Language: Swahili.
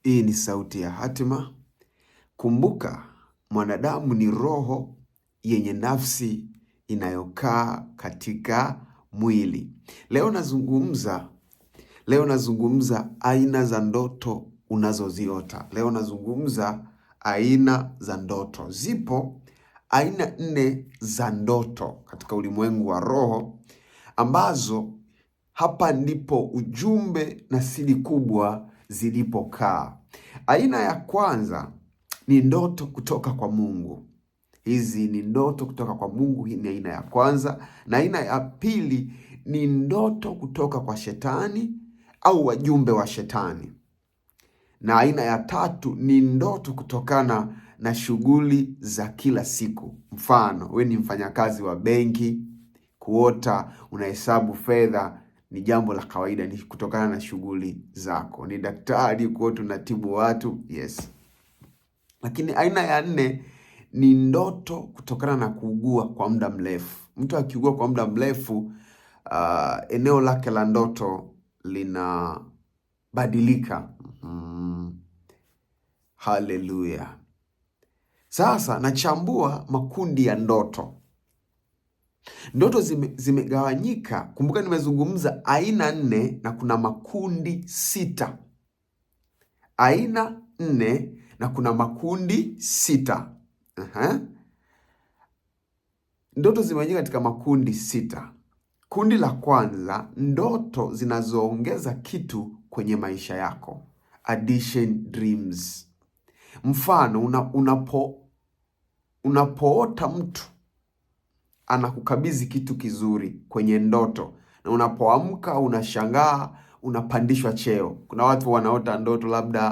Hii ni Sauti ya Hatima. Kumbuka, mwanadamu ni roho yenye nafsi inayokaa katika mwili. Leo nazungumza aina za ndoto unazoziota. Leo nazungumza aina za ndoto. Zipo aina 4 za ndoto katika ulimwengu wa roho, ambazo hapa ndipo ujumbe na siri kubwa zilipokaa. Aina ya kwanza ni ndoto kutoka kwa Mungu. Hizi ni ndoto kutoka kwa Mungu. Hii ni aina ya kwanza. Na aina ya pili ni ndoto kutoka kwa shetani au wajumbe wa shetani. Na aina ya tatu ni ndoto kutokana na shughuli za kila siku. Mfano, we ni mfanyakazi wa benki, kuota unahesabu fedha ni jambo la kawaida, ni kutokana na shughuli zako. Ni daktari, kuota unatibu watu, yes. Lakini aina ya 4 ni ndoto kutokana na kuugua kwa muda mrefu. Mtu akiugua kwa muda mrefu, eneo lake la ndoto linabadilika. Haleluya. Sasa nachambua makundi ya ndoto. Ndoto zimegawanyika. Kumbuka nimezungumza aina 4 na kuna makundi 6. Aina 4 na kuna makundi 6. Ndoto zimegawanyika katika makundi 6. Kundi la kwanza, ndoto zinazoongeza kitu kwenye maisha yako, addition dreams. Mfano, unapoota mtu anakukabidhi kitu kizuri kwenye ndoto, na unapoamka unashangaa unapandishwa cheo. Kuna watu wanaota ndoto labda